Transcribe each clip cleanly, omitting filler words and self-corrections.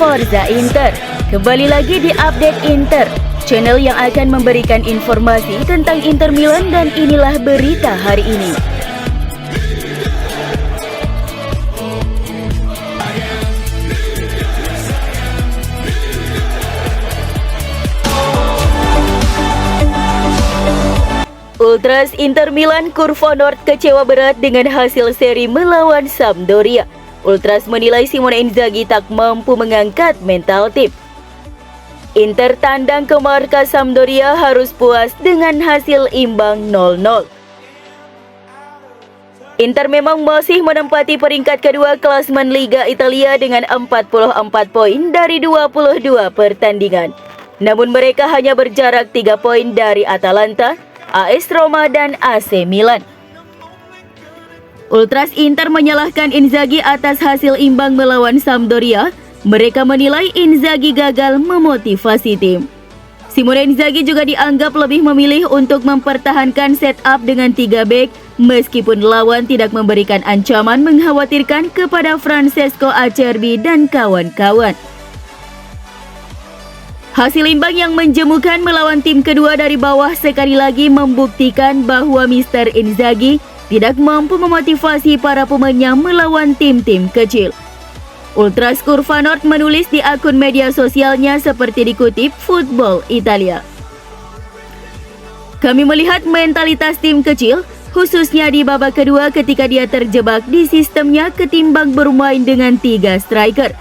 Forza Inter. Kembali lagi di Update Inter, channel yang akan memberikan informasi tentang Inter Milan, dan inilah berita hari ini. Ultras Inter Milan Kurva Nord kecewa berat dengan hasil seri melawan Sampdoria. Ultras menilai Simone Inzaghi tak mampu mengangkat mental tim. Inter tandang ke markas Sampdoria harus puas dengan hasil imbang 0-0. Inter memang masih menempati peringkat kedua klasemen Liga Italia dengan 44 poin dari 22 pertandingan. Namun mereka hanya berjarak 3 poin dari Atalanta, AS Roma, dan AC Milan. Ultras Inter menyalahkan Inzaghi atas hasil imbang melawan Sampdoria. Mereka menilai Inzaghi gagal memotivasi tim. Simone Inzaghi juga dianggap lebih memilih untuk mempertahankan setup dengan 3 bek, meskipun lawan tidak memberikan ancaman mengkhawatirkan kepada Francesco Acerbi dan kawan-kawan. Hasil imbang yang menjemukan melawan tim kedua dari bawah sekali lagi membuktikan bahwa Mr. Inzaghi tidak mampu memotivasi para pemainnya melawan tim-tim kecil. Ultras Kurva Nord menulis di akun media sosialnya seperti dikutip Football Italia. Kami melihat mentalitas tim kecil, khususnya di babak kedua ketika dia terjebak di sistemnya ketimbang bermain dengan 3 striker.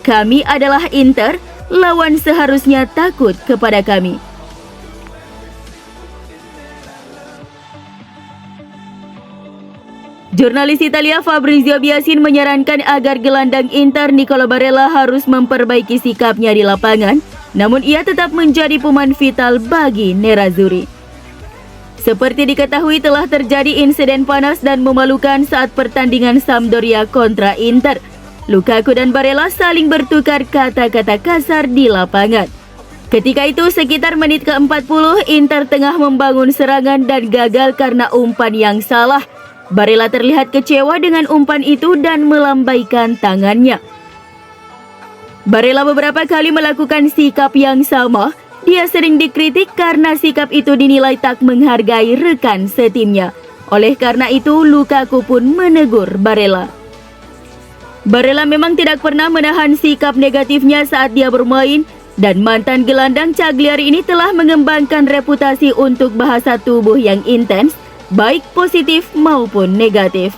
Kami adalah Inter, lawan seharusnya takut kepada kami. Jurnalis Italia Fabrizio Biasin menyarankan agar gelandang Inter Nicolo Barella harus memperbaiki sikapnya di lapangan, namun ia tetap menjadi pemain vital bagi Nerazzurri. Seperti diketahui telah terjadi insiden panas dan memalukan saat pertandingan Sampdoria kontra Inter. Lukaku dan Barella saling bertukar kata-kata kasar di lapangan. Ketika itu sekitar menit ke-40, Inter tengah membangun serangan dan gagal karena umpan yang salah. Barella terlihat kecewa dengan umpan itu dan melambaikan tangannya. Barella beberapa kali melakukan sikap yang sama. Dia sering dikritik karena sikap itu dinilai tak menghargai rekan setimnya. Oleh karena itu, Lukaku pun menegur Barella. Barella memang tidak pernah menahan sikap negatifnya saat dia bermain, dan mantan gelandang Cagliari ini telah mengembangkan reputasi untuk bahasa tubuh yang intens, baik positif maupun negatif.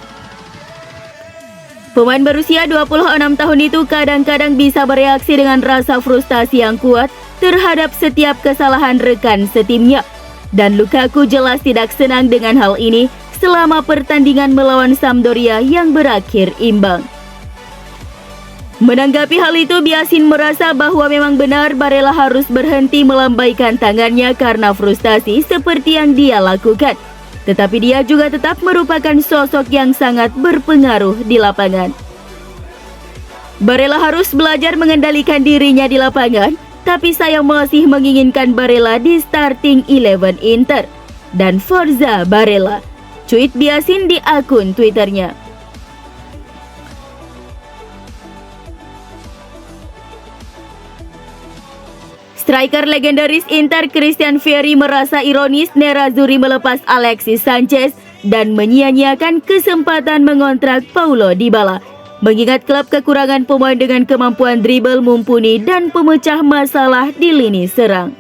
Pemain berusia 26 tahun itu kadang-kadang bisa bereaksi dengan rasa frustasi yang kuat terhadap setiap kesalahan rekan setimnya. Dan Lukaku jelas tidak senang dengan hal ini selama pertandingan melawan Sampdoria yang berakhir imbang. Menanggapi hal itu, Biasin merasa bahwa memang benar Barella harus berhenti melambaikan tangannya karena frustasi seperti yang dia lakukan. Tetapi dia juga tetap merupakan sosok yang sangat berpengaruh di lapangan. Barella harus belajar mengendalikan dirinya di lapangan, tapi saya masih menginginkan Barella di starting 11 Inter. Dan Forza Barella, cuit Biasin di akun Twitternya. Striker legendaris Inter Christian Vieri merasa ironis Nerazzurri melepas Alexis Sanchez dan menyia-nyiakan kesempatan mengontrak Paulo Dybala, mengingat klub kekurangan pemain dengan kemampuan dribble mumpuni dan pemecah masalah di lini serang.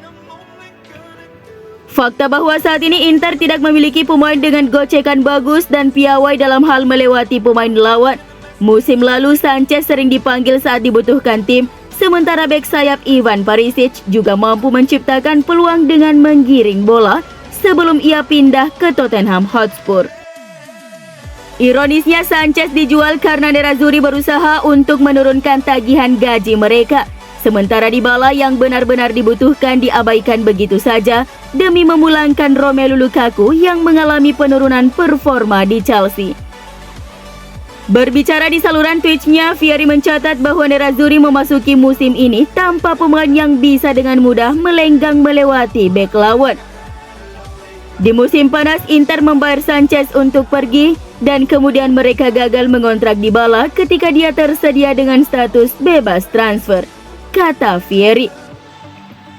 Fakta bahwa saat ini Inter tidak memiliki pemain dengan gocekan bagus dan piawai dalam hal melewati pemain lawan. Musim lalu Sanchez sering dipanggil saat dibutuhkan tim, sementara bek sayap Ivan Perisic juga mampu menciptakan peluang dengan menggiring bola sebelum ia pindah ke Tottenham Hotspur. Ironisnya, Sanchez dijual karena Nerazzurri berusaha untuk menurunkan tagihan gaji mereka, sementara Dybala yang benar-benar dibutuhkan diabaikan begitu saja demi memulangkan Romelu Lukaku yang mengalami penurunan performa di Chelsea. Berbicara di saluran Twitch-nya, Vieri mencatat bahwa Nerazzurri memasuki musim ini tanpa pemain yang bisa dengan mudah melenggang melewati bek lawan. Di musim panas, Inter membayar Sanchez untuk pergi, dan kemudian mereka gagal mengontrak Dybala ketika dia tersedia dengan status bebas transfer. kata Vieri.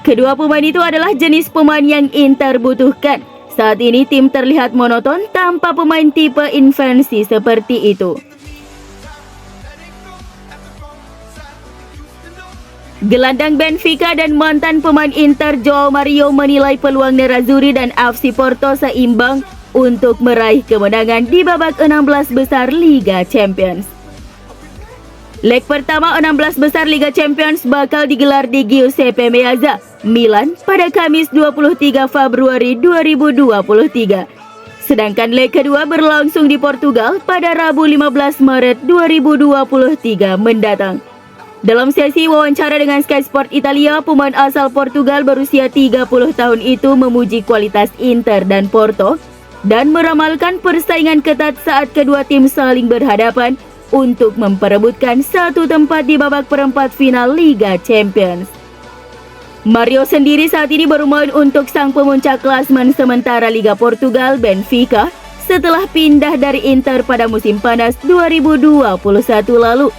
Kedua pemain itu adalah jenis pemain yang Inter butuhkan. Saat ini tim terlihat monoton tanpa pemain tipe invensi seperti itu. Gelandang Benfica dan mantan pemain Inter Joao Mario menilai peluang Nerazzurri dan FC Porto seimbang untuk meraih kemenangan di babak 16 besar Liga Champions. Leg pertama 16 besar Liga Champions bakal digelar di Giuseppe Meazza, Milan pada Kamis 23 Februari 2023. Sedangkan leg kedua berlangsung di Portugal pada Rabu 15 Maret 2023 mendatang. Dalam sesi wawancara dengan Sky Sport Italia, pemain asal Portugal berusia 30 tahun itu memuji kualitas Inter dan Porto dan meramalkan persaingan ketat saat kedua tim saling berhadapan untuk memperebutkan satu tempat di babak perempat final Liga Champions. Mario sendiri saat ini bermain untuk sang pemuncak klasmen sementara Liga Portugal, Benfica, setelah pindah dari Inter pada musim panas 2021 lalu.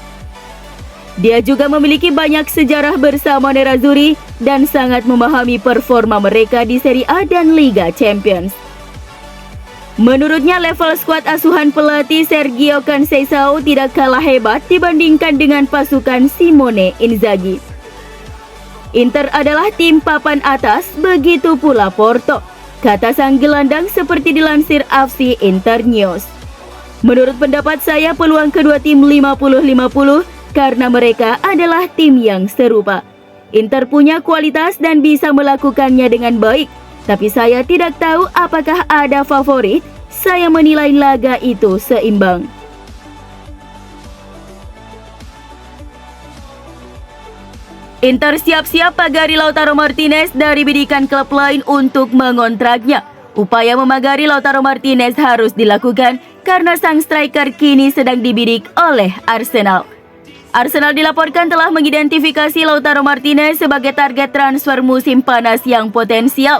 Dia juga memiliki banyak sejarah bersama Nerazzurri dan sangat memahami performa mereka di Serie A dan Liga Champions. Menurutnya level skuad asuhan pelatih Sergio Conceição tidak kalah hebat dibandingkan dengan pasukan Simone Inzaghi. Inter adalah tim papan atas, begitu pula Porto, kata sang gelandang seperti dilansir FC Internews. Menurut pendapat saya peluang kedua tim 50-50 karena mereka adalah tim yang serupa. Inter punya kualitas dan bisa melakukannya dengan baik, tapi saya tidak tahu apakah ada favorit. Saya menilai laga itu seimbang. Inter siap-siap pagari Lautaro Martinez dari bidikan klub lain untuk mengontraknya. Upaya memagari Lautaro Martinez harus dilakukan karena sang striker kini sedang dibidik oleh Arsenal. Arsenal dilaporkan telah mengidentifikasi Lautaro Martinez sebagai target transfer musim panas yang potensial.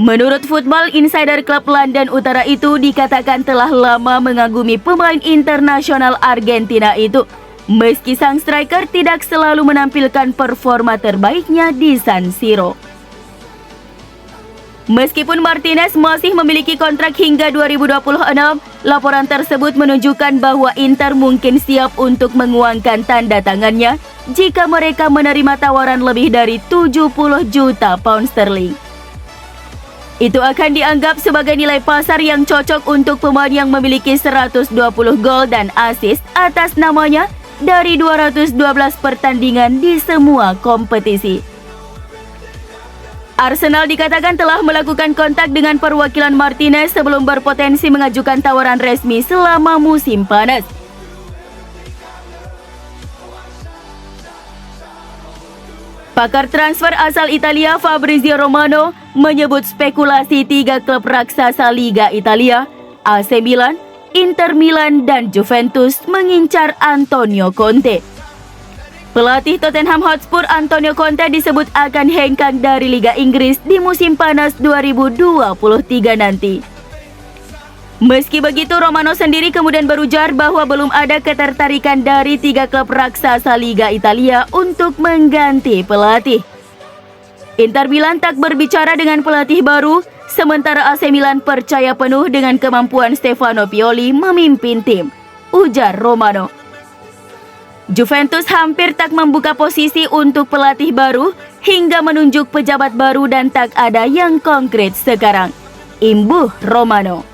Menurut Football Insider, klub London Utara itu dikatakan telah lama mengagumi pemain internasional Argentina itu, meski sang striker tidak selalu menampilkan performa terbaiknya di San Siro. Meskipun Martinez masih memiliki kontrak hingga 2026, laporan tersebut menunjukkan bahwa Inter mungkin siap untuk menguangkan tanda tangannya jika mereka menerima tawaran lebih dari 70 juta pound sterling. Itu akan dianggap sebagai nilai pasar yang cocok untuk pemain yang memiliki 120 gol dan assist atas namanya dari 212 pertandingan di semua kompetisi. Arsenal dikatakan telah melakukan kontak dengan perwakilan Martinez sebelum berpotensi mengajukan tawaran resmi selama musim panas. Pakar transfer asal Italia Fabrizio Romano menyebut spekulasi 3 klub raksasa Liga Italia, AC Milan, Inter Milan, dan Juventus mengincar Antonio Conte. Pelatih Tottenham Hotspur Antonio Conte disebut akan hengkang dari Liga Inggris di musim panas 2023 nanti. Meski begitu, Romano sendiri kemudian berujar bahwa belum ada ketertarikan dari 3 klub raksasa Liga Italia untuk mengganti pelatih. Inter Milan tak berbicara dengan pelatih baru, sementara AC Milan percaya penuh dengan kemampuan Stefano Pioli memimpin tim, ujar Romano. Juventus hampir tak membuka posisi untuk pelatih baru hingga menunjuk pejabat baru dan tak ada yang konkret sekarang, imbuh Romano.